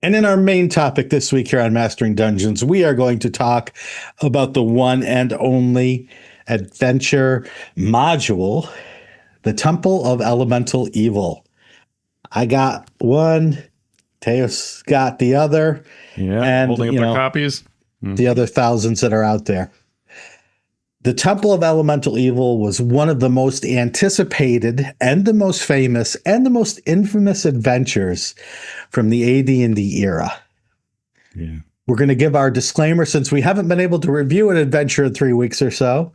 And in our main topic this week here on Mastering Dungeons, we are going to talk about the one and only adventure module, the Temple of Elemental Evil. I got one, Teos got the other, and holding up our copies. The other thousands that are out there. The Temple of Elemental Evil was one of the most anticipated and the most famous and the most infamous adventures from the AD&D era. Yeah. We're going to give our disclaimer since we haven't been able to review an adventure in 3 weeks or so.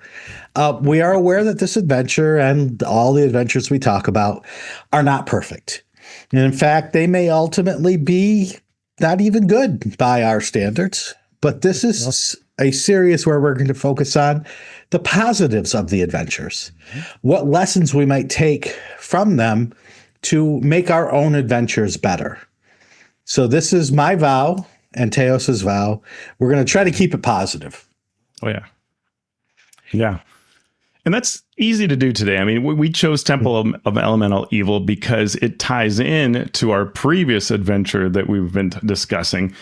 We are aware that this adventure and all the adventures we talk about are not perfect. And in fact, they may ultimately be not even good by our standards. But this is a series where we're going to focus on the positives of the adventures, what lessons we might take from them to make our own adventures better. So this is my vow and Teos's vow. We're going to try to keep it positive. Oh, yeah. Yeah. And that's easy to do today. I mean, we chose Temple of Elemental Evil because it ties in to our previous adventure that we've been discussing,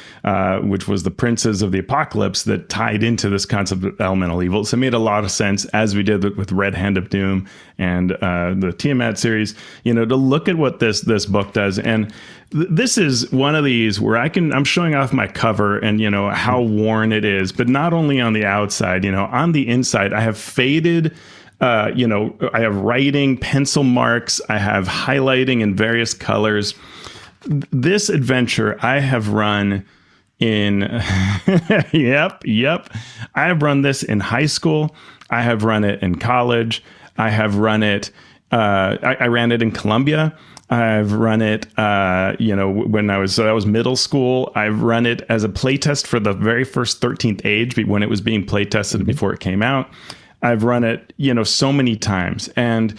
which was the Princes of the Apocalypse that tied into this concept of elemental evil. So it made a lot of sense, as we did with Red Hand of Doom and the Tiamat series, to look at what this book does. And this is one of these where I'm showing off my cover and, how worn it is, but not only on the outside, on the inside, I have faded. I have writing, pencil marks. I have highlighting in various colors. This adventure I have run in. Yep. I have run this in high school. I have run it in college. I have run it. I ran it in Columbia. I've run it, when I was middle school. I've run it as a playtest for the very first 13th Age when it was being playtested before it came out. I've run it, so many times. And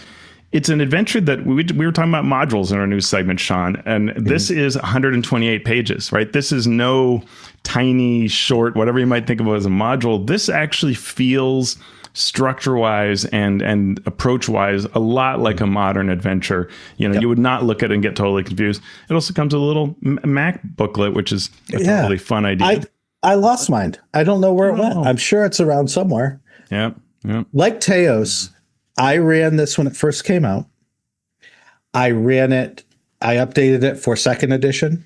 it's an adventure that we were talking about modules in our news segment, Shawn. And this is 128 pages, right? This is no tiny, short, whatever you might think of it as a module. This actually feels structure-wise and approach-wise a lot like a modern adventure. You would not look at it and get totally confused. It also comes with a little Mac booklet, which is a totally fun idea. I lost mine. I don't know where it went. I'm sure it's around somewhere. Yep. Like Teos, I ran this when it first came out. I updated it for 2nd edition.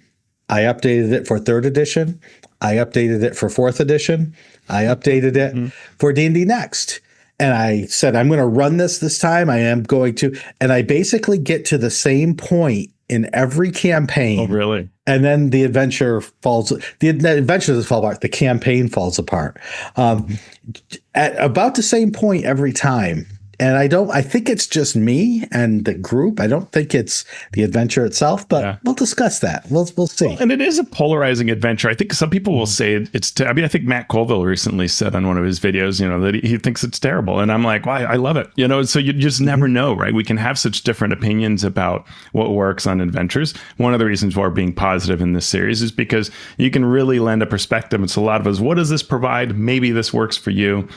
I updated it for 3rd edition. I updated it for 4th edition. I updated it for D&D Next. And I said, I'm going to run this time. I am going to. And I basically get to the same point in every campaign. Oh, really? And then the adventure falls. The adventure doesn't fall apart. The campaign falls apart at about the same point every time. And I think it's just me and the group. I don't think it's the adventure itself, but we'll discuss that. We'll see. Well, and it is a polarizing adventure. I think some people will say I think Matt Colville recently said on one of his videos, that he thinks it's terrible. And I'm like, well, I love it. So you just never know, right? We can have such different opinions about what works on adventures. One of the reasons for being positive in this series is because you can really lend a perspective. It's a lot of us. What does this provide? Maybe this works for you.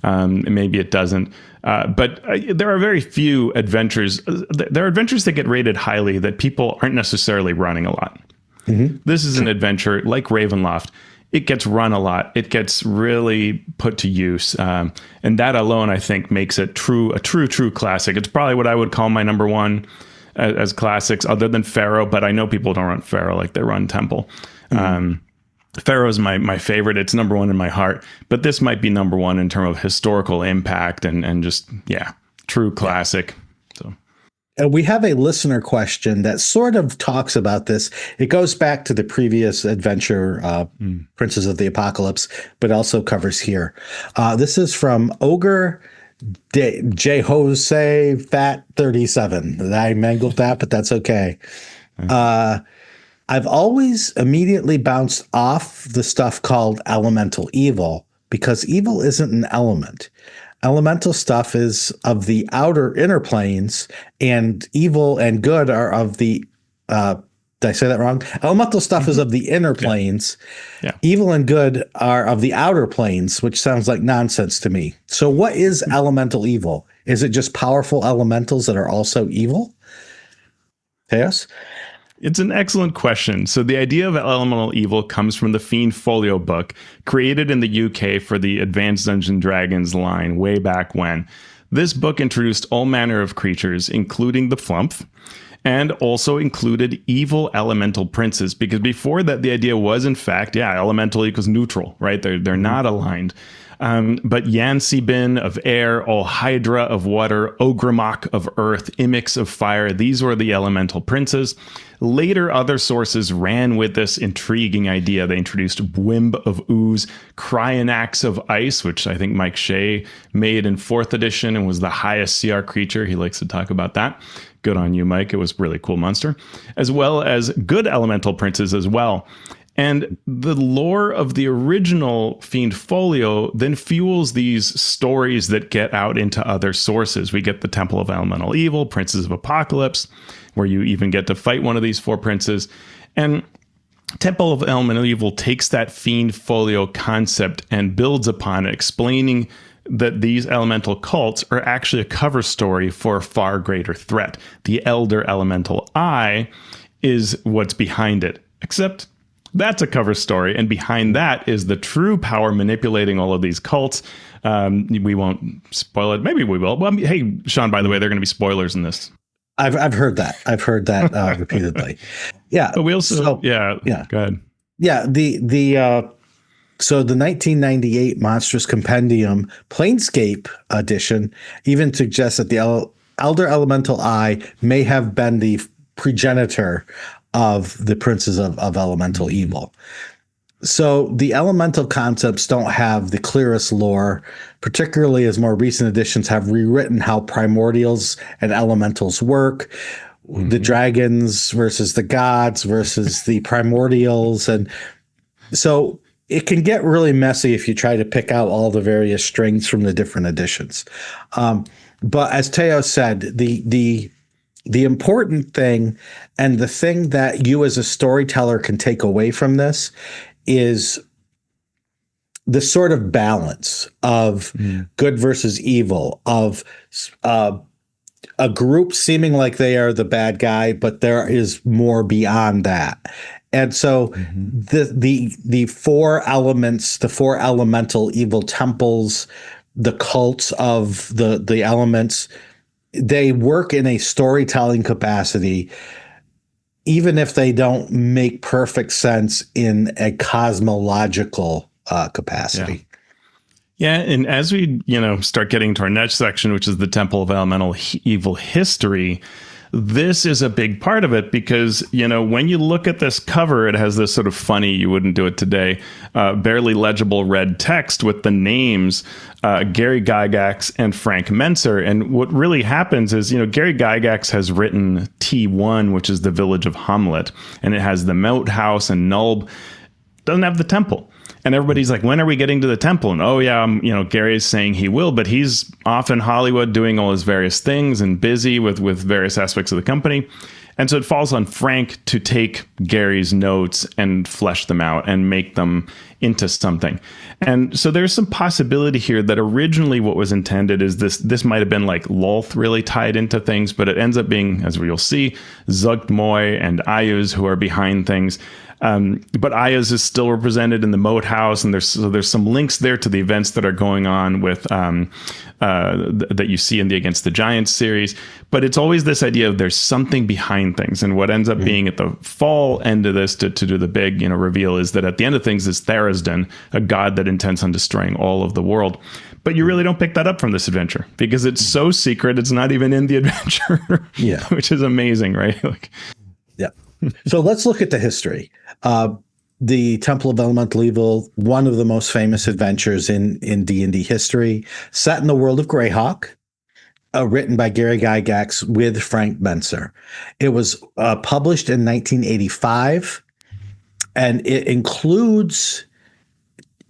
Maybe it doesn't. But there are very few adventures. There are adventures that get rated highly that people aren't necessarily running a lot. This is an adventure like Ravenloft. It gets run a lot. It gets really put to use. And that alone, I think, makes it a true classic. It's probably what I would call my number one as classics, other than Pharaoh. But I know people don't run Pharaoh like they run Temple. Pharaoh is my favorite. It's number one in my heart, but this might be number one in terms of historical impact and just, true classic. So, and we have a listener question that sort of talks about this. It goes back to the previous adventure, Princes of the Apocalypse, but also covers here. This is from Ogre J. Jose Fat 37. I mangled that, but that's okay. I've always immediately bounced off the stuff called elemental evil because evil isn't an element. Elemental stuff is of the inner planes, and evil and good are of the, did I say that wrong? Elemental stuff is of the inner planes. Yeah. Evil and good are of the outer planes, which sounds like nonsense to me. So what is elemental evil? Is it just powerful elementals that are also evil? Teos? It's an excellent question. So the idea of elemental evil comes from the Fiend Folio book, created in the UK for the Advanced Dungeons and Dragons line way back when. This book introduced all manner of creatures, including the Flumph, and also included evil elemental princes, because before that, the idea was, in fact, elemental equals neutral, right? They're not aligned. But Yansibin of air, Olhydra of water, Ogrimmok of earth, Imix of fire, these were the elemental princes. Later, other sources ran with this intriguing idea. They introduced Bwimb of ooze, Cryonax of ice, which I think Mike Shea made in 4th edition and was the highest CR creature. He likes to talk about that. Good on you, Mike. It was a really cool monster. As well as good elemental princes as well. And the lore of the original Fiend Folio then fuels these stories that get out into other sources. We get the Temple of Elemental Evil, Princes of Apocalypse, where you even get to fight one of these 4 princes. And Temple of Elemental Evil takes that Fiend Folio concept and builds upon it, explaining that these elemental cults are actually a cover story for a far greater threat. The Elder Elemental Eye is what's behind it, except that's a cover story, and behind that is the true power manipulating all of these cults. We won't spoil it. Maybe we will. Well, hey, Shawn, by the way, there are going to be spoilers in this. I've heard that. I've heard that repeatedly. Yeah. But we also, Go ahead. Yeah. So the 1998 Monstrous Compendium Planescape edition even suggests that the Elder Elemental Eye may have been the progenitor of the Princes of Elemental Evil. So the elemental concepts don't have the clearest lore, particularly as more recent editions have rewritten how primordials and elementals work, the dragons versus the gods versus the primordials. And so it can get really messy if you try to pick out all the various strings from the different editions. But as Teos said, the important thing, and the thing that you as a storyteller can take away from this, is the sort of balance of good versus evil, of a group seeming like they are the bad guy, but there is more beyond that. And so the 4 elements, the 4 elemental evil temples, the cults of the elements, they work in a storytelling capacity, even if they don't make perfect sense in a cosmological capacity. Yeah, and as we, start getting to our next section, which is the Temple of Elemental Evil history, this is a big part of it because, when you look at this cover, it has this sort of funny, you wouldn't do it today, barely legible red text with the names Gary Gygax and Frank Menser. And what really happens is, Gary Gygax has written T1, which is the village of Hommlet, and it has the Moathouse, and Nulb doesn't have the temple. And everybody's like, when are we getting to the temple? And Gary is saying he will, but he's off in Hollywood doing all his various things and busy with various aspects of the company. And so it falls on Frank to take Gary's notes and flesh them out and make them into something. And so there's some possibility here that originally what was intended is this might have been like Lolth really tied into things, but it ends up being, as we'll see, Zuggtmoy and Ayuz who are behind things. But Ayaz is still represented in the Moathouse, and there's some links there to the events that are going on with that you see in the Against the Giants series. But it's always this idea of there's something behind things, and what ends up being at the fall end of this to do the big reveal is that at the end of things is Tharizdun, a god that intends on destroying all of the world. But you really don't pick that up from this adventure because it's so secret; it's not even in the adventure. Yeah, which is amazing, right? Yeah. So let's look at the history. The Temple of Elemental Evil, one of the most famous adventures in D&D history, set in the world of Greyhawk, written by Gary Gygax with Frank Menser. It was published in 1985, and it includes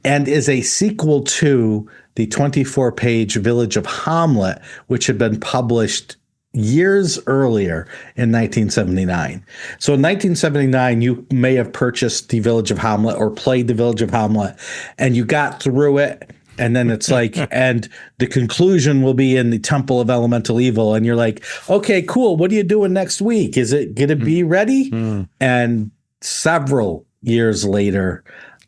and is a sequel to the 24-page Village of Hommlet, which had been published years earlier in 1979. So in 1979, you may have purchased the Village of Hommlet or played the Village of Hommlet, and you got through it, And then it's like, and the conclusion will be in the Temple of Elemental Evil. And you're like, okay, cool. What are you doing next week? Is it going to be ready? And several years later,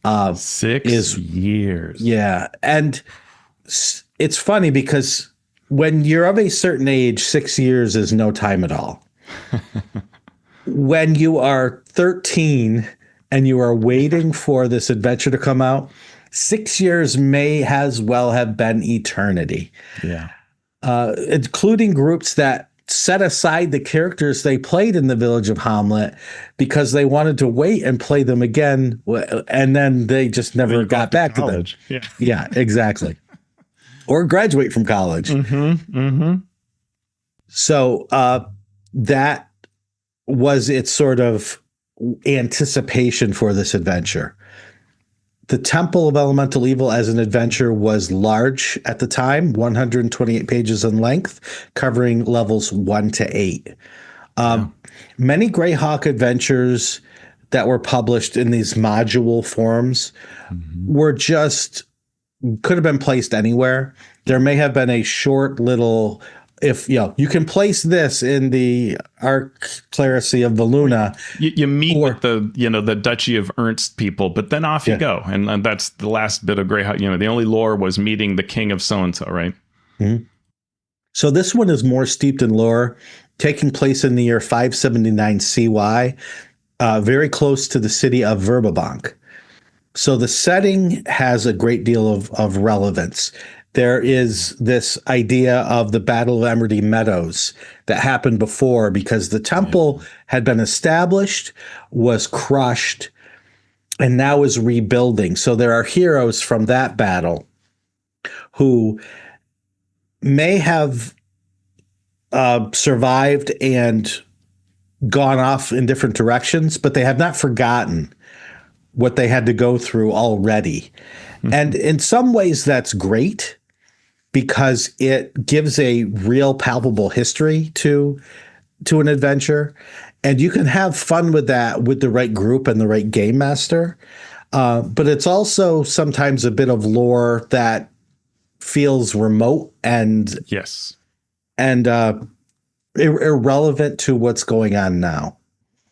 6 years. Yeah. And it's funny because when you're of a certain age, 6 years is no time at all. When you are 13 and you are waiting for this adventure to come out, 6 years may as well have been eternity. Yeah. Including groups that set aside the characters they played in the Village of Hommlet because they wanted to wait and play them again, and then they just never got back to them. Yeah, exactly. Or graduate from college. So that was its sort of anticipation for this adventure. The Temple of Elemental Evil as an adventure was large at the time, 128 pages in length, covering levels 1 to 8. Many Greyhawk adventures that were published in these module forms were just, could have been placed anywhere. There may have been a short little, if you can place this in the Archclericy of Valuna. You meet with the Duchy of Ernst people, but then off you go, and that's the last bit of Greyhawk. The only lore was meeting the king of so and so, right? So this one is more steeped in lore, taking place in the year 579 CY, very close to the city of Verbabank. So the setting has a great deal of relevance. There is this idea of the Battle of Emerald Meadows that happened before because the temple had been established, was crushed, and now is rebuilding. So there are heroes from that battle who may have survived and gone off in different directions, but they have not forgotten what they had to go through already. And in some ways that's great, because it gives a real palpable history to an adventure. And you can have fun with that with the right group and the right game master. But it's also sometimes a bit of lore that feels remote and irrelevant to what's going on now.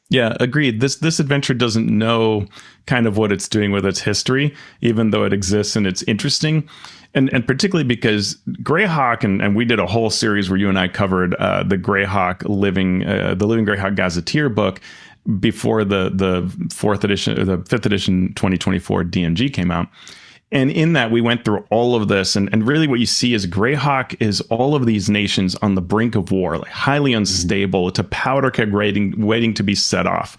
Yeah, agreed. This adventure doesn't know kind of what it's doing with its history, even though it exists and it's interesting. And particularly because Greyhawk, and we did a whole series where you and I covered the Greyhawk the Living Greyhawk Gazetteer book before the fourth edition or the fifth edition 2024 DMG came out. And in that, we went through all of this. And really what you see is Greyhawk is all of these nations on the brink of war, like highly unstable. It's a powder keg waiting to be set off.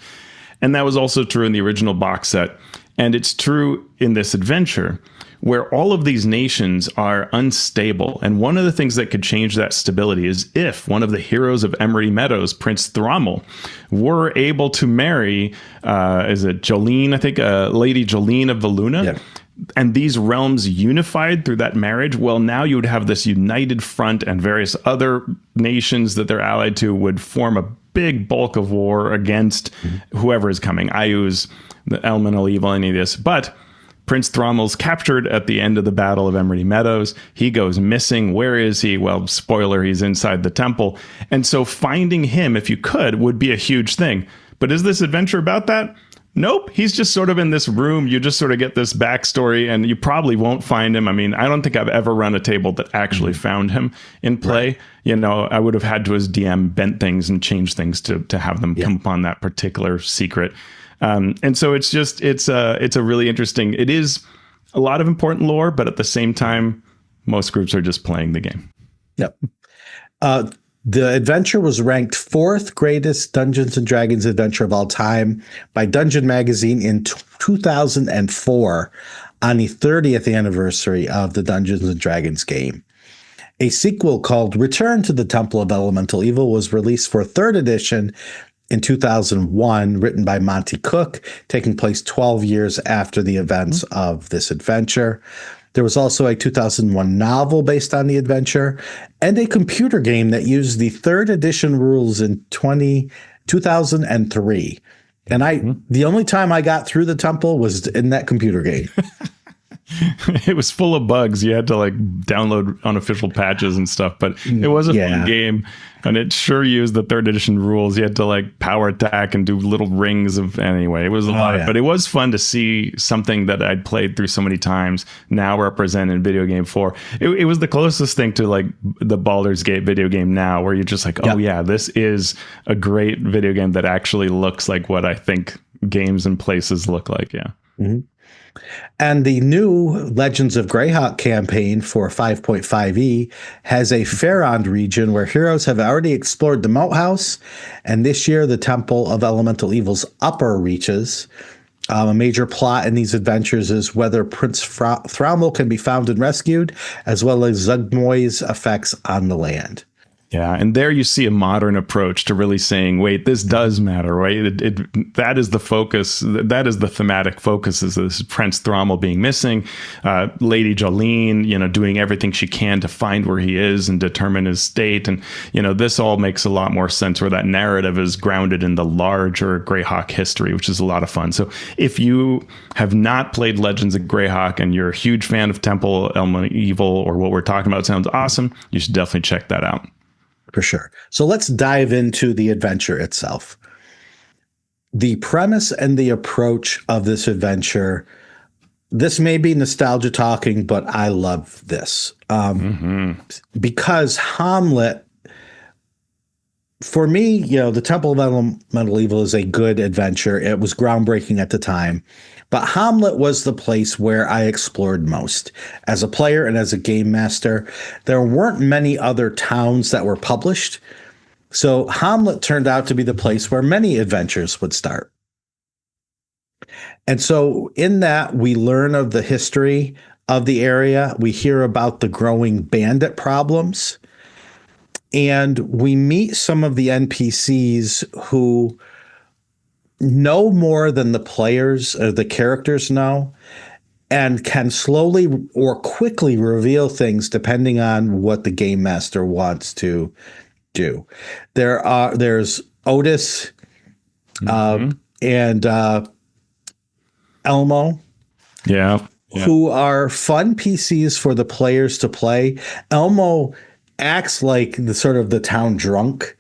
And that was also true in the original box set. And it's true in this adventure, where all of these nations are unstable. And one of the things that could change that stability is if one of the heroes of Emery Meadows, Prince Thrommel, were able to marry, is it Jolene, I think, Lady Jolene of Valuna? Yeah. And these realms unified through that marriage, well, now you would have this united front, and various other nations that they're allied to would form a big bulk of war against whoever is coming. Ayu's, the Elemental Evil, any of this. But Prince Thrommel's captured at the end of the Battle of Emerald Meadows. He goes missing. Where is he? Well, spoiler, he's inside the temple. And so finding him, if you could, would be a huge thing. But is this adventure about that? Nope. He's just sort of in this room. You just sort of get this backstory, and you probably won't find him. I mean, I don't think I've ever run a table that actually found him in play. Right. You know, I would have had to, as DM, bent things and change things to have them come upon that particular secret. And so it's a really interesting, it is a lot of important lore, but at the same time, most groups are just playing the game. Yep. The adventure was ranked 4th greatest Dungeons and Dragons adventure of all time by Dungeon Magazine in 2004 on the 30th anniversary of the Dungeons and Dragons game. A sequel called Return to the Temple of Elemental Evil was released for 3rd edition in 2001, written by Monty Cook, taking place 12 years after the events of this adventure. There was also a 2001 novel based on the adventure and a computer game that used the 3rd edition rules in 2003. And the only time I got through the temple was in that computer game. It was full of bugs. You had to like download unofficial patches and stuff, but it was a fun game, and it sure used the third edition rules. You had to like power attack and do little rings of, anyway, it was a lot, but it was fun to see something that I'd played through so many times now represented in video game form. It was the closest thing to like the Baldur's Gate video game now, where you're just like, oh yeah, this is a great video game that actually looks like what I think games and places look like. Yeah. Mm-hmm. And the new Legends of Greyhawk campaign for 5.5e has a Faerond region where heroes have already explored the Moathouse, and this year the Temple of Elemental Evil's upper reaches. A major plot in these adventures is whether Prince Thraumel can be found and rescued, as well as Zuggtmoy's effects on the land. Yeah, and there you see a modern approach to really saying, wait, this does matter, right? That is the focus. That is the thematic focus, is this Prince Thraumel being missing, Lady Jolene, doing everything she can to find where he is and determine his state. And, this all makes a lot more sense where that narrative is grounded in the larger Greyhawk history, which is a lot of fun. So if you have not played Legends of Greyhawk and you're a huge fan of Temple Elemental Evil, or what we're talking about sounds awesome, you should definitely check that out. For sure. So let's dive into the adventure itself. The premise and the approach of this adventure, this may be nostalgia talking, but I love this. Because Hommlet, for me, the Temple of Elemental Evil is a good adventure. It was groundbreaking at the time. But Hommlet was the place where I explored most. As a player and as a game master, there weren't many other towns that were published. So Hommlet turned out to be the place where many adventures would start. And so in that, we learn of the history of the area. We hear about the growing bandit problems. And we meet some of the NPCs who know more than the players or the characters know, and can slowly or quickly reveal things depending on what the game master wants to do. There's Otis and Elmo, who are fun PCs for the players to play. Elmo acts like the town drunk.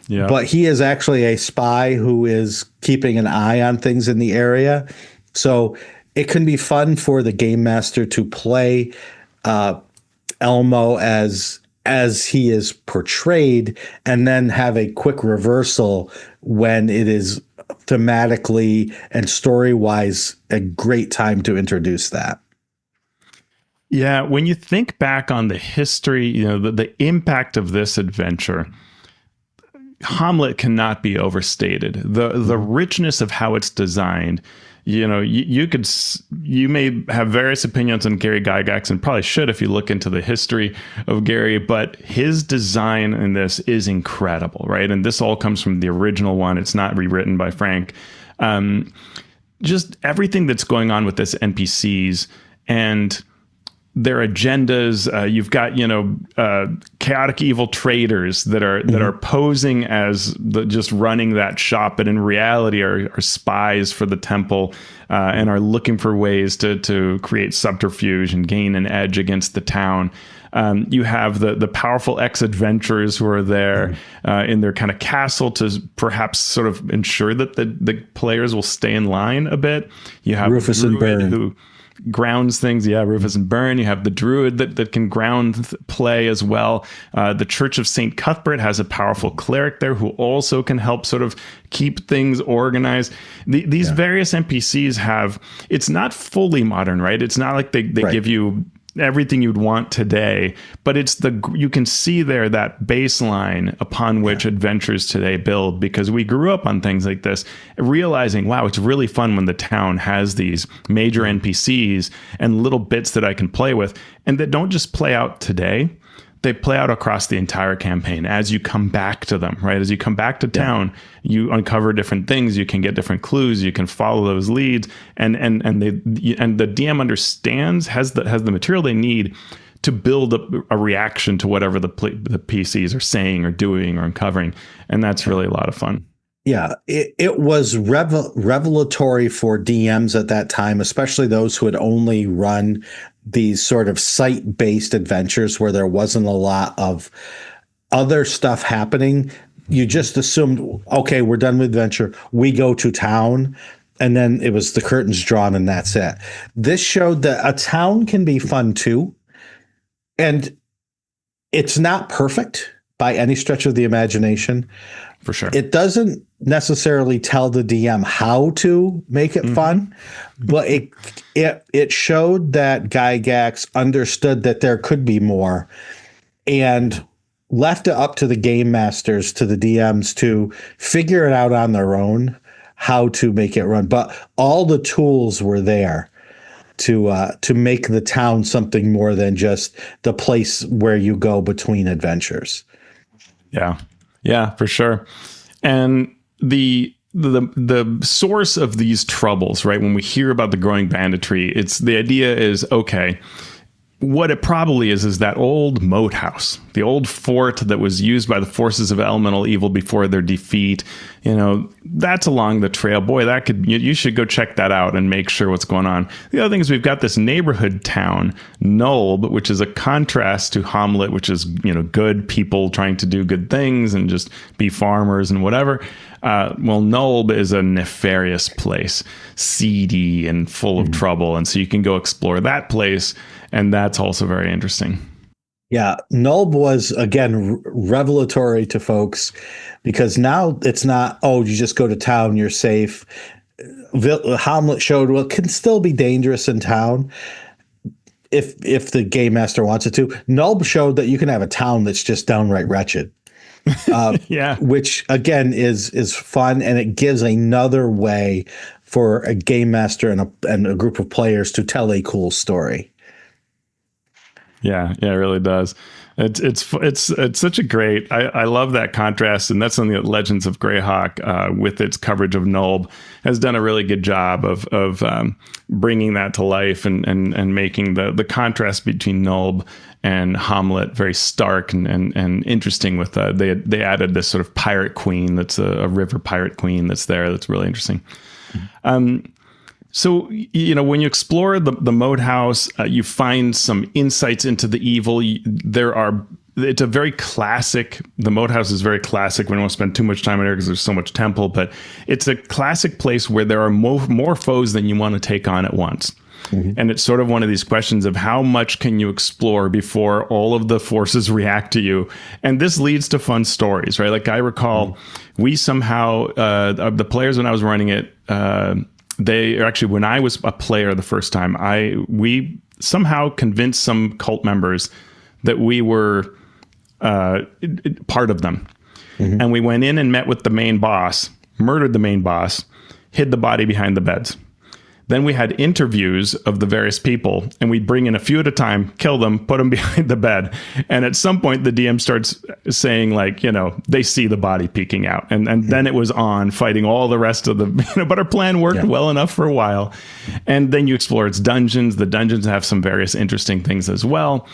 Yeah. But he is actually a spy who is keeping an eye on things in the area. So it can be fun for the game master to play Elmo as he is portrayed, and then have a quick reversal when it is thematically and story-wise a great time to introduce that. Yeah, when you think back on the history, the impact of this adventure, Hommlet cannot be overstated. The richness of how it's designed. You may have various opinions on Gary Gygax, and probably should if you look into the history of Gary, but his design in this is incredible, right? And this all comes from the original one. It's not rewritten by Frank. Just everything that's going on with this NPCs and their agendas. You've got, chaotic evil traders that are posing as just running that shop, but in reality are spies for the temple, and are looking for ways to create subterfuge and gain an edge against the town. You have the powerful ex-adventurers who are there in their kind of castle to perhaps sort of ensure that the players will stay in line a bit. You have Rufus and Byrne, who grounds things. Yeah, Rufus and Byrne. You have the druid that can ground play as well. The Church of St. Cuthbert has a powerful cleric there who also can help sort of keep things organized. These various NPCs have, it's not fully modern, right? It's not like they give you everything you'd want today, but you can see there that baseline upon which adventures today build, because we grew up on things like this, realizing, wow, it's really fun when the town has these major NPCs and little bits that I can play with, and that don't just play out today. They play out across the entire campaign as you come back to them, right? As you come back to town, you uncover different things. You can get different clues. You can follow those leads, and the DM understands, has the material they need to build a reaction to whatever the PCs are saying or doing or uncovering, and that's really a lot of fun. Yeah, it was revelatory for DMs at that time, especially those who had only run these sort of site-based adventures where there wasn't a lot of other stuff happening. You just assumed, okay, we're done with adventure. We go to town. And then it was the curtains drawn and that's it. This showed that a town can be fun too. And it's not perfect by any stretch of the imagination. For sure. It doesn't necessarily tell the DM how to make it fun, but it showed that Gygax understood that there could be more and left it up to the game masters, to the DMs to figure it out on their own, how to make it run. But all the tools were there to make the town something more than just the place where you go between adventures. Yeah, for sure. And the source of these troubles, right? When we hear about the growing banditry, it's the idea is, okay, what it probably is that old Moathouse, the old fort that was used by the forces of elemental evil before their defeat. You know, that's along the trail. Boy, that could, you should go check that out and make sure what's going on. The other thing is we've got this neighborhood town, Nulb, which is a contrast to Hommlet, which is, you know, good people trying to do good things and just be farmers and whatever. Well, Nulb is a nefarious place, seedy and full of trouble. And so you can go explore that place. And that's also very interesting. Yeah, Nulb was, again, revelatory to folks because now it's not, oh, you just go to town, you're safe. Hommlet showed, well, it can still be dangerous in town if the game master wants it to. Nulb showed that you can have a town that's just downright wretched. Yeah, which, again, is fun, and it gives another way for a game master and a group of players to tell a cool story. Yeah, it really does. It's such a great. I love that contrast, and that's something that Legends of Greyhawk, with its coverage of Nulb, has done a really good job of bringing that to life and making the contrast between Nulb and Hommlet very stark and interesting. With they added this sort of pirate queen that's a river pirate queen that's there. That's really interesting. So, you know, when you explore the Moathouse, you find some insights into the evil. It's a very classic, the Moathouse is very classic. We don't want to spend too much time in there because there's so much temple, but it's a classic place where there are more foes than you want to take on at once. Mm-hmm. And it's sort of one of these questions of how much can you explore before all of the forces react to you? And this leads to fun stories, right? Like I recall, we somehow, the players when I was running it, when I was a player the first time, we somehow convinced some cult members that we were part of them. Mm-hmm. And we went in and met with the main boss, murdered the main boss, hid the body behind the beds. Then we had interviews of the various people, and we'd bring in a few at a time, kill them, put them behind the bed. And at some point, the DM starts saying, like, you know, they see the body peeking out. And then it was on fighting all the rest of the, but our plan worked well enough for a while. And then you explore its dungeons. The dungeons have some various interesting things as well.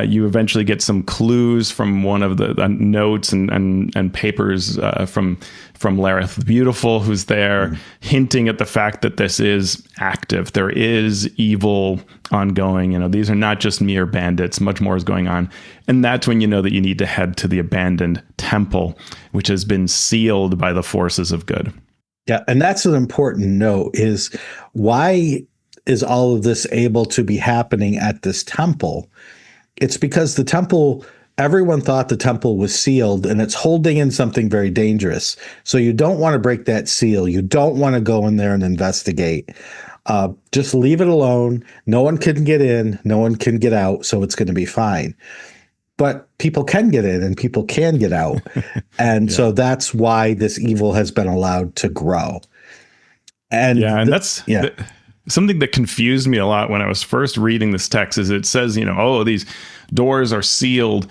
You eventually get some clues from one of the notes and papers from Lareth the Beautiful, who's there, hinting at the fact that this is active. There is evil ongoing. You know, these are not just mere bandits. Much more is going on. And that's when you know that you need to head to the abandoned temple, which has been sealed by the forces of good. Yeah, and that's an important note, is why is all of this able to be happening at this temple? It's because the temple... Everyone thought the temple was sealed, and it's holding in something very dangerous. So you don't want to break that seal. You don't want to go in there and investigate. Just leave it alone. No one can get in. No one can get out. So it's going to be fine. But people can get in and people can get out. And so that's why this evil has been allowed to grow. And that's something that confused me a lot when I was first reading this text. Is it says, you know, oh, these doors are sealed.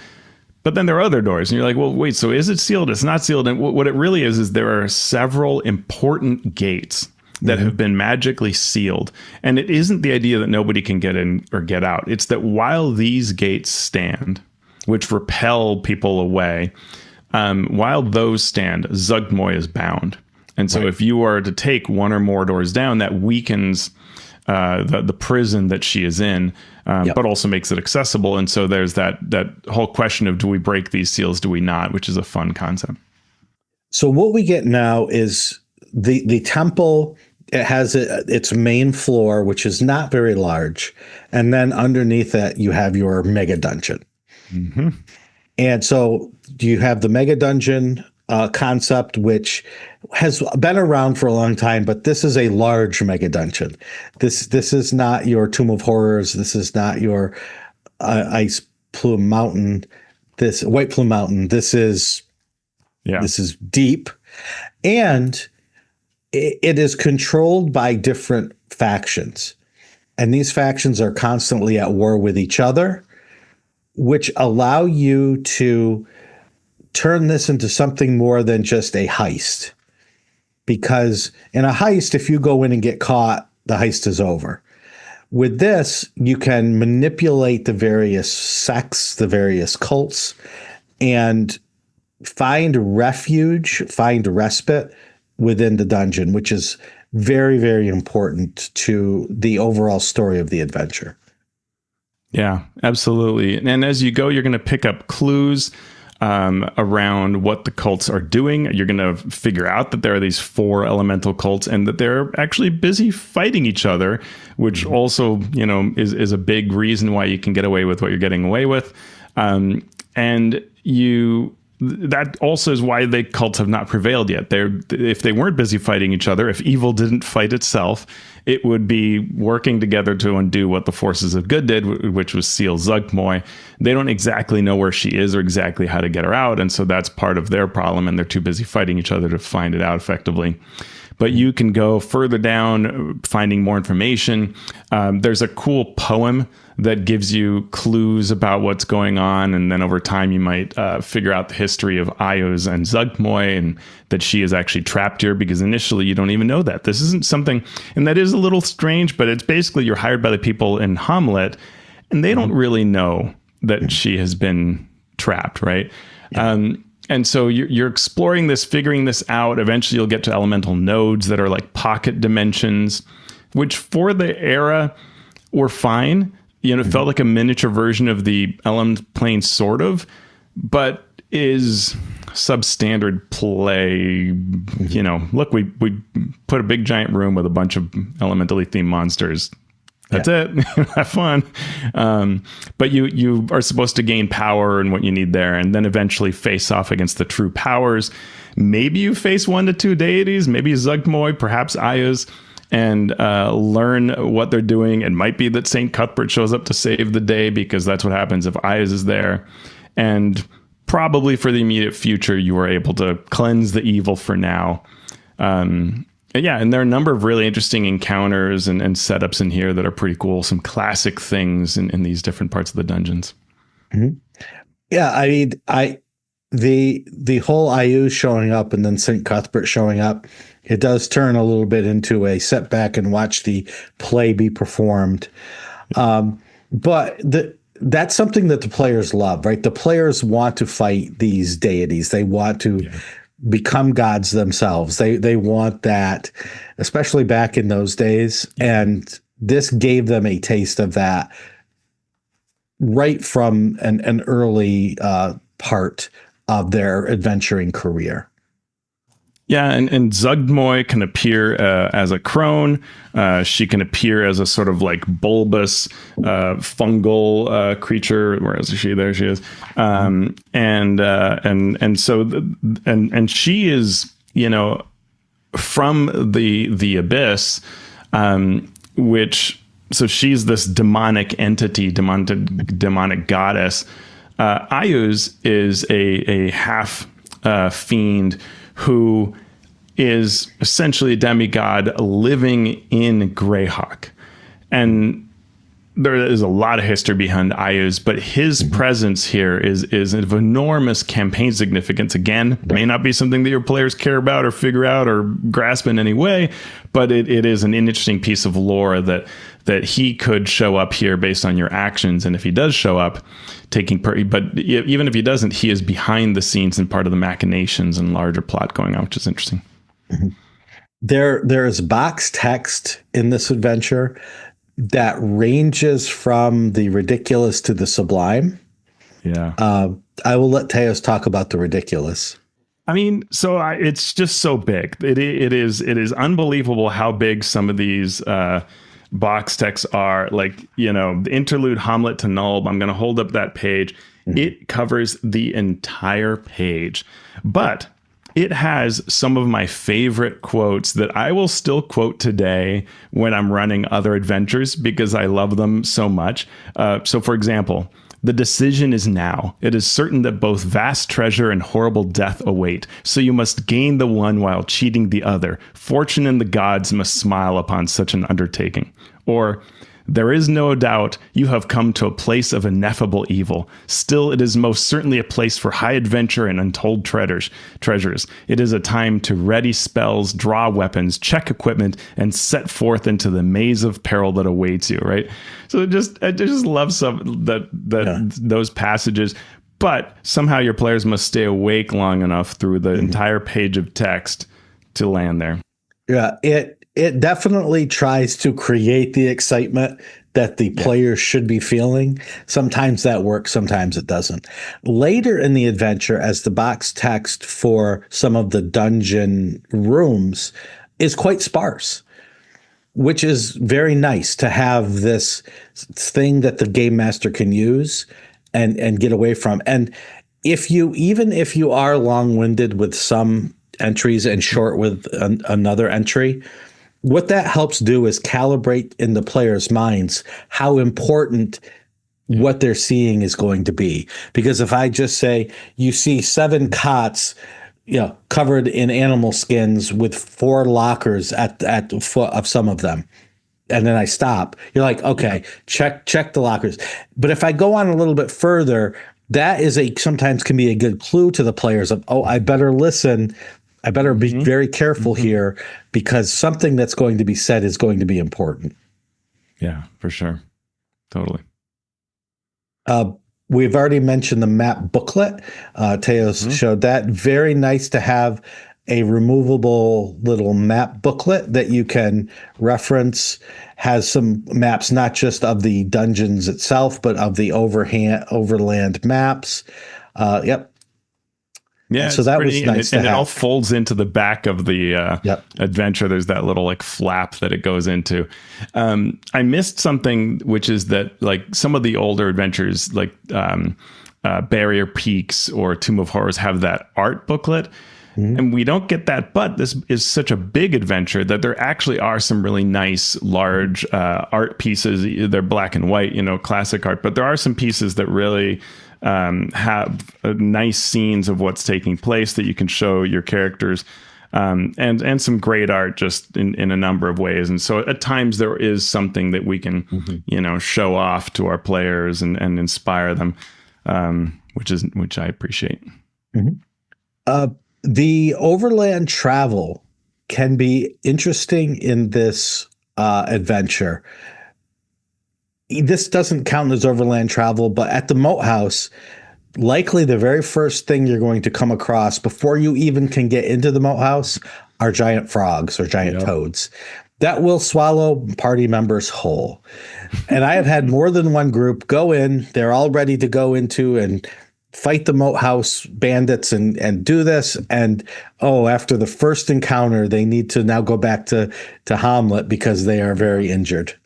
But then there are other doors, and you're like, well, wait, so is it sealed? It's not sealed. And what it really is there are several important gates that have been magically sealed. And it isn't the idea that nobody can get in or get out. It's that while these gates stand, which repel people away, While those stand, Zuggtmoy is bound. And so if you are to take one or more doors down, that weakens the prison that she is in, but also makes it accessible. And so there's that whole question of, do we break these seals? Do we not? Which is a fun concept. So what we get now is the temple. It has its main floor, which is not very large. And then underneath that, you have your mega dungeon. Mm-hmm. And so you have the mega dungeon concept, which has been around for a long time, but this is a large mega dungeon. This is not your Tomb of Horrors. This is not your Ice Plume Mountain. This White Plume Mountain. This is deep, and it is controlled by different factions, and these factions are constantly at war with each other, which allow you to turn this into something more than just a heist. Because in a heist, if you go in and get caught, the heist is over. With this, you can manipulate the various sects, the various cults, and find refuge, find respite within the dungeon, which is very, very important to the overall story of the adventure. Yeah, absolutely. And as you go, you're going to pick up clues around what the cults are doing. You're going to figure out that there are these 4 elemental cults and that they're actually busy fighting each other, which also, is a big reason why you can get away with what you're getting away with. That also is why the cults have not prevailed yet. If they weren't busy fighting each other, if evil didn't fight itself, it would be working together to undo what the forces of good did, which was seal Zuggtmoy. They don't exactly know where she is or exactly how to get her out, and so that's part of their problem, and they're too busy fighting each other to find it out effectively. But you can go further down, finding more information. There's a cool poem that gives you clues about what's going on. And then over time, you might figure out the history of Ios and Zuggtmoy, and that she is actually trapped here, because initially you don't even know that. This isn't something, and that is a little strange, but it's basically you're hired by the people in Hommlet, and they don't really know that she has been trapped, right? Yeah. And so you're exploring this, figuring this out. Eventually, you'll get to elemental nodes that are like pocket dimensions, which for the era were fine. It felt like a miniature version of the element plane, sort of, but is substandard play. Look, we put a big giant room with a bunch of elementally themed monsters. That's it. Have fun. But you are supposed to gain power and what you need there, and then eventually face off against the true powers. Maybe you face 1 to 2 deities, maybe Zuggtmoy, perhaps Ios, and learn what they're doing. It might be that St. Cuthbert shows up to save the day, because that's what happens if Ios is there. And probably for the immediate future, you are able to cleanse the evil for now. And there are a number of really interesting encounters and setups in here that are pretty cool. Some classic things in these different parts of the dungeons. Mm-hmm. Yeah, I mean, the whole Ios showing up and then St. Cuthbert showing up, it does turn a little bit into a set back and watch the play be performed. But that's something that the players love, right? The players want to fight these deities. They want to become gods themselves. They want that, especially back in those days. And this gave them a taste of that right from an early part of their adventuring career. Yeah, and Zuggtmoy can appear as a crone. She can appear as a sort of like bulbous fungal creature. Where is she? There she is. And she is, from the abyss, which, so she's this demonic entity, demonic goddess. Ios is a half fiend who is essentially a demigod living in Greyhawk. And there is a lot of history behind Ios, but his presence here is of enormous campaign significance. Again, may not be something that your players care about or figure out or grasp in any way, but it is an interesting piece of lore that that he could show up here based on your actions. And if he does show up, but even if he doesn't, he is behind the scenes and part of the machinations and larger plot going on, which is interesting. Mm-hmm. There is box text in this adventure that ranges from the ridiculous to the sublime. Yeah. I will let Teos talk about the ridiculous. I mean, so it's just so big. It is unbelievable how big some of these box texts are. Like, the interlude Hommlet to Nulb. I'm going to hold up that page. Mm-hmm. It covers the entire page, but it has some of my favorite quotes that I will still quote today when I'm running other adventures because I love them so much. So, for example, the decision is now. It is certain that both vast treasure and horrible death await. So you must gain the one while cheating the other. Fortune and the gods must smile upon such an undertaking. Or, there is no doubt you have come to a place of ineffable evil. Still, it is most certainly a place for high adventure and untold treasures. It is a time to ready spells, draw weapons, check equipment, and set forth into the maze of peril that awaits you, right? So I just love those passages. But somehow your players must stay awake long enough through the entire page of text to land there. Yeah, it definitely tries to create the excitement that the players should be feeling. Sometimes that works, sometimes it doesn't. Later in the adventure, as the box text for some of the dungeon rooms is quite sparse, which is very nice to have this thing that the game master can use and get away from. And if you are long-winded with some entries and short with another entry, what that helps do is calibrate in the players' minds how important what they're seeing is going to be. Because if I just say you see 7 cots, covered in animal skins with 4 lockers at the foot of some of them, and then I stop, you're like, okay, check the lockers. But if I go on a little bit further, that is sometimes can be a good clue to the players of, I better listen. I better be very careful here because something that's going to be said is going to be important. Yeah, for sure. Totally. We've already mentioned the map booklet. Teos showed that. Very nice to have a removable little map booklet that you can reference. Has some maps, not just of the dungeons itself, but of the overland maps. Yep. Yeah, so that was nice and it all folds into the back of the adventure. There's that little flap that it goes into. I missed something, which is that some of the older adventures, Barrier Peaks or Tomb of Horrors, have that art booklet. And we don't get that, but this is such a big adventure that there actually are some really nice, large art pieces. They're black and white, classic art, but there are some pieces that really have nice scenes of what's taking place that you can show your characters, and some great art just in a number of ways. And so at times there is something that we can, show off to our players and inspire them, which I appreciate. The overland travel can be interesting in this adventure. This doesn't count as overland travel, but at the Moathouse, likely the very first thing you're going to come across before you even can get into the Moathouse are giant frogs or giant toads that will swallow party members whole. And I have had more than one group go in, they're all ready to go into and fight the Moathouse bandits and do this. And after the first encounter, they need to now go back to Hommlet because they are very injured.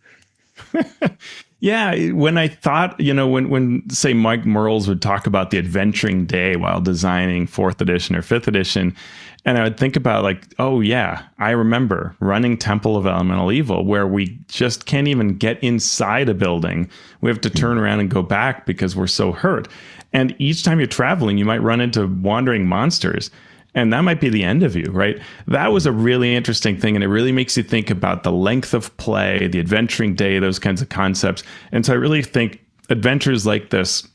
Yeah, when I thought, when say Mike Merles would talk about the adventuring day while designing 4th edition or 5th edition, and I would think about I remember running Temple of Elemental Evil where we just can't even get inside a building. We have to turn around and go back because we're so hurt. And each time you're traveling, you might run into wandering monsters. And that might be the end of you, right? That was a really interesting thing. And it really makes you think about the length of play, the adventuring day, those kinds of concepts. And so I really think adventures like this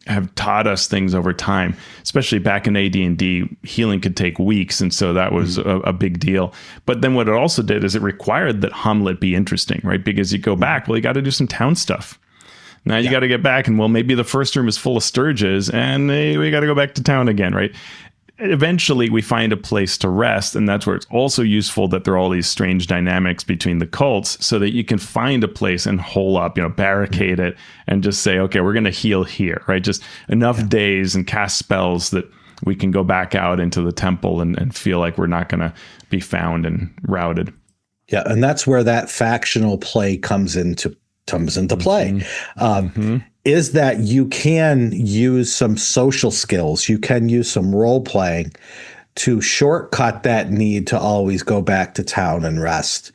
have taught us things over time, especially back in AD&D. Healing could take weeks, and so that was a big deal. But then what it also did is it required that Hommlet be interesting, right? Because you go back, well, you got to do some town stuff. Now you got to get back, and well, maybe the first room is full of sturges, and we got to go back to town again, right? Eventually, we find a place to rest, and that's where it's also useful that there are all these strange dynamics between the cults, so that you can find a place and hole up, barricade it, and just say, okay, we're going to heal here, right? Just enough days and cast spells that we can go back out into the temple and feel like we're not going to be found and routed. Yeah, and that's where that factional play comes into play. Is that you can use some social skills, you can use some role playing to shortcut that need to always go back to town and rest.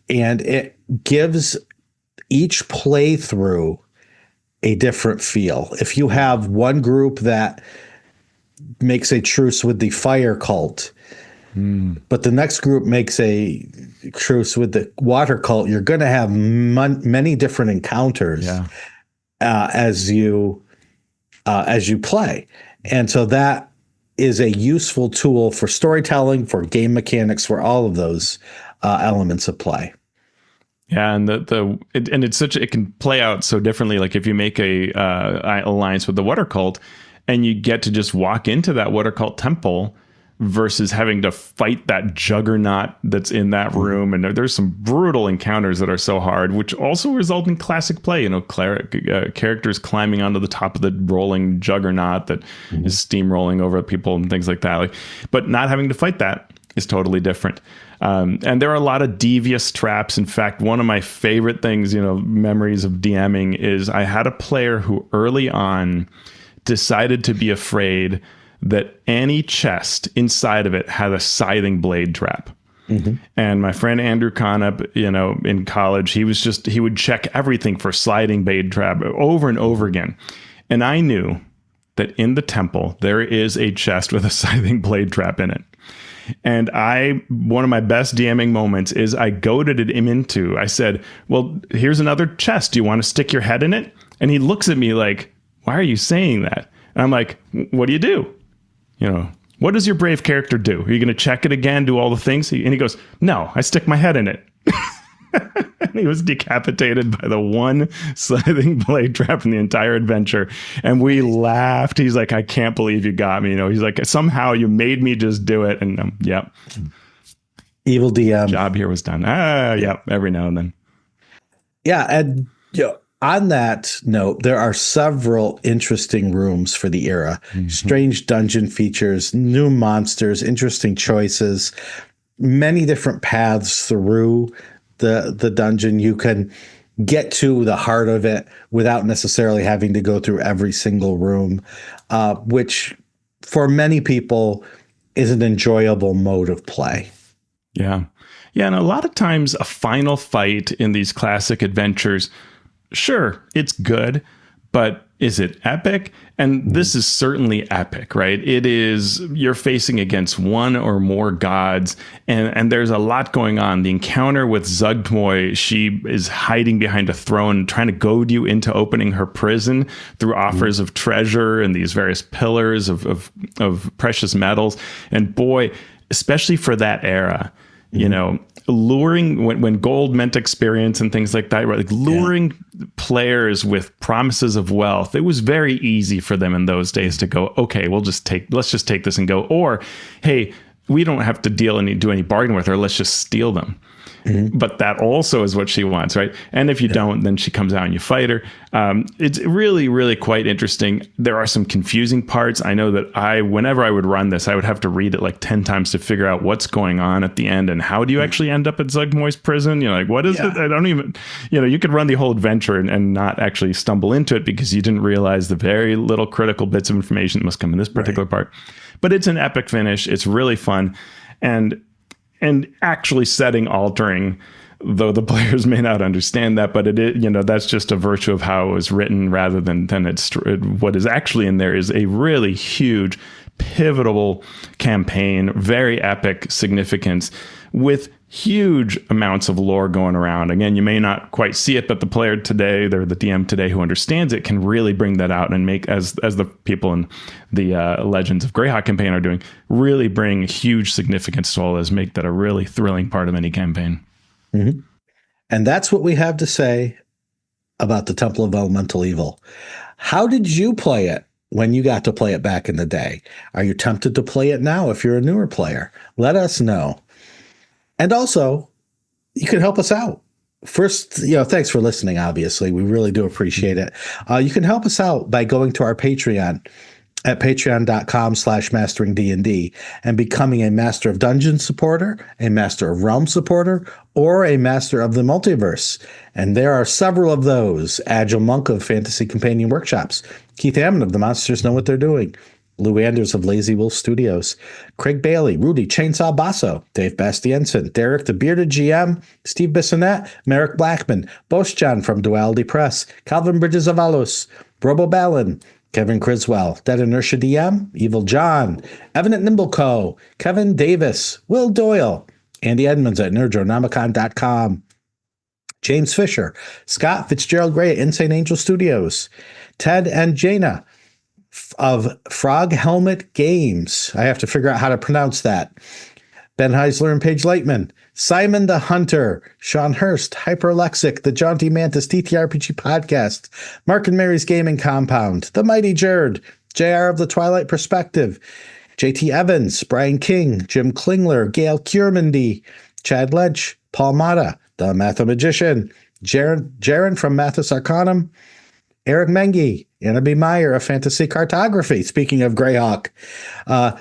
And it gives each playthrough a different feel. If you have one group that makes a truce with the fire cult, but the next group makes a truce with the water cult, you're going to have many different encounters as you play. And so that is a useful tool for storytelling, for game mechanics, for all of those elements of play. Yeah, and it can play out so differently. Like if you make a alliance with the water cult, and you get to just walk into that water cult temple, versus having to fight that juggernaut that's in that room. And there's some brutal encounters that are so hard, which also result in classic play. Characters climbing onto the top of the rolling juggernaut that is steamrolling over people and things like that. But not having to fight that is totally different. And there are a lot of devious traps. In fact, one of my favorite things, memories of DMing, is I had a player who early on decided to be afraid that any chest inside of it had a scything blade trap. And my friend Andrew Conop, in college, he would check everything for sliding blade trap over and over again. And I knew that in the temple, there is a chest with a scything blade trap in it. And one of my best DMing moments is I goaded him into, I said, well, here's another chest. Do you want to stick your head in it? And he looks at me like, why are you saying that? And I'm like, what do you do? What does your brave character do? Are you going to check it again, do all the things? And he goes, no, I stick my head in it. And he was decapitated by the one slithing blade trap in the entire adventure. And we laughed. He's like, I can't believe you got me. He's like, somehow you made me just do it. And yep. Evil DM. Job here was done. Yep. Every now and then. Yeah. And on that note, there are several interesting rooms for the era. Strange dungeon features, new monsters, interesting choices, many different paths through the dungeon. You can get to the heart of it without necessarily having to go through every single room, which for many people is an enjoyable mode of play. Yeah. Yeah. And a lot of times a final fight in these classic adventures, sure, it's good, but is it epic? And this is certainly epic, right? It is, you're facing against one or more gods, and there's a lot going on. The encounter with Zuggtmoy, she is hiding behind a throne, trying to goad you into opening her prison through offers of treasure and these various pillars of precious metals. And boy, especially for that era, luring when gold meant experience and things like that, right? Like luring players with promises of wealth. It was very easy for them in those days to go, okay, let's just take this and go. Or, hey, we don't have to do any bargain with her. Let's just steal them. But that also is what she wants, right? And if you don't, then she comes out and you fight her. It's really, really quite interesting. There are some confusing parts. I know that whenever I would run this, I would have to read it like 10 times to figure out what's going on at the end and how do you actually end up at Zuggtmoy's prison? What is it? I don't even, you could run the whole adventure and not actually stumble into it because you didn't realize the very little critical bits of information that must come in this particular part. But it's an epic finish. It's really fun. And actually setting altering, though the players may not understand that, but that's just a virtue of how it was written rather than what is actually in there is a really huge, pivotal campaign, very epic significance with huge amounts of lore going around. Again, you may not quite see it, but the player today, or the DM today who understands it, can really bring that out and make, as the people in the Legends of Greyhawk campaign are doing, really bring huge significance to all this, make that a really thrilling part of any campaign. Mm-hmm. And that's what we have to say about the Temple of Elemental Evil. How did you play it when you got to play it back in the day? Are you tempted to play it now if you're a newer player? Let us know. And also, you can help us out. First, thanks for listening, obviously. We really do appreciate it. You can help us out by going to our Patreon at patreon.com/masteringdnd and becoming a Master of Dungeons supporter, a Master of Realms supporter, or a Master of the Multiverse. And there are several of those. Agile Monk of Fantasy Companion Workshops, Keith Hammond of The Monsters Know What They're Doing, Lou Anders of Lazy Wolf Studios, Craig Bailey, Rudy Chainsaw Basso, Dave Bastiensen, Derek the Bearded GM, Steve Bissonette, Merrick Blackman, Bosch-John from Duality Press, Calvin Bridges of Alos, Robo Ballin, Kevin Criswell, Dead Inertia DM, Evil John, Evan at Nimbleco, Kevin Davis, Will Doyle, Andy Edmonds at Nerdronomicon.com, James Fisher, Scott Fitzgerald Gray at Insane Angel Studios, Ted and Jaina of Frog Helmet Games. I have to figure out how to pronounce that. Ben Heisler and Paige Lightman, Simon the Hunter, Sean Hurst, Hyperlexic, the Jaunty Mantis TTRPG Podcast, Mark and Mary's Gaming Compound, The Mighty Jerd, JR of the Twilight Perspective, JT Evans, Brian King, Jim Klingler, Gail Kiermandy, Chad Lynch, Paul Mata, The Mathemagician, Jaron from Mathis Arcanum, Eric Mengi, Anna B. Meyer of Fantasy Cartography, speaking of Greyhawk,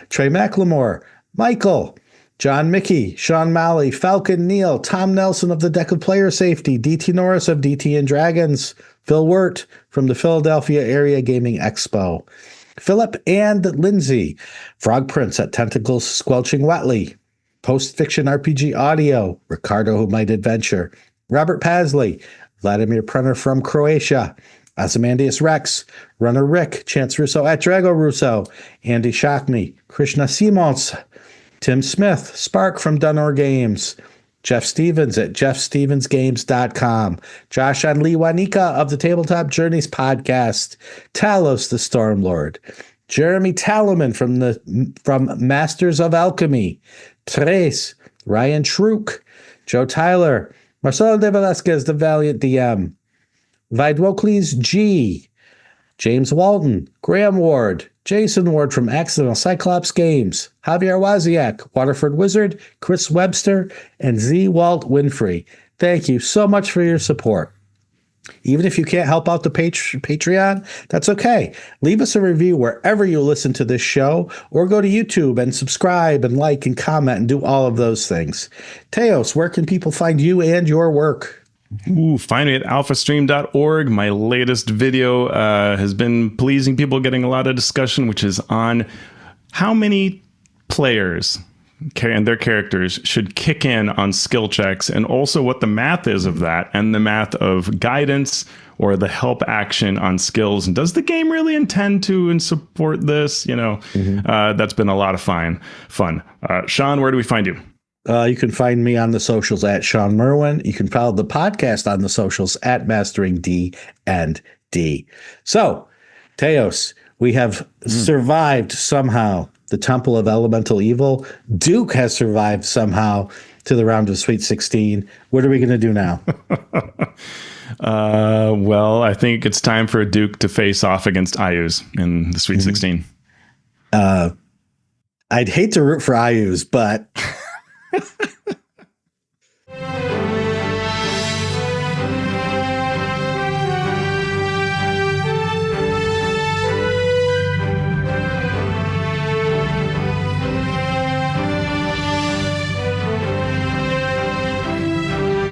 Trey McLemore, Michael, John Mickey, Sean Malley, Falcon Neal, Tom Nelson of the Deck of Player Safety, DT Norris of DT and Dragons, Phil Wirt from the Philadelphia Area Gaming Expo, Philip and Lindsay, Frog Prince at Tentacles Squelching Wetly, Post Fiction RPG Audio, Ricardo Who Might Adventure, Robert Pasley, Vladimir Prenner from Croatia, Ozymandias Rex, Runner Rick, Chance Russo at Drago Russo, Andy Shockney, Krishna Simons, Tim Smith, Spark from Dunor Games, Jeff Stevens at jeffstevensgames.com, Josh and Lee Wanika of the Tabletop Journeys podcast, Talos the Stormlord, Jeremy Talaman from Masters of Alchemy, Trace, Ryan Schrook, Joe Tyler, Marcelo de Velasquez, the Valiant DM, Vidwokles G, James Walton, Graham Ward, Jason Ward from Accidental Cyclops Games, Javier Waziak, Waterford Wizard, Chris Webster, and Z. Walt Winfrey. Thank you so much for your support. Even if you can't help out the Patreon, that's okay. Leave us a review wherever you listen to this show, or go to YouTube and subscribe and like and comment and do all of those things. Teos, where can people find you and your work? Find me at alphastream.org. My latest video has been pleasing people, getting a lot of discussion, which is on how many players and their characters should kick in on skill checks, and also what the math is of that, and the math of guidance or the help action on skills. And does the game really intend to and support this? That's been a lot of fun. Shawn, where do we find you? You can find me on the socials at Shawn Merwin. You can follow the podcast on the socials at Mastering D and D. So, Teos, we have survived somehow the Temple of Elemental Evil. Duke has survived somehow to the round of Sweet 16. What are we going to do now? Well, I think it's time for Duke to face off against Ayuz in the Sweet 16. I'd hate to root for Ayuz, but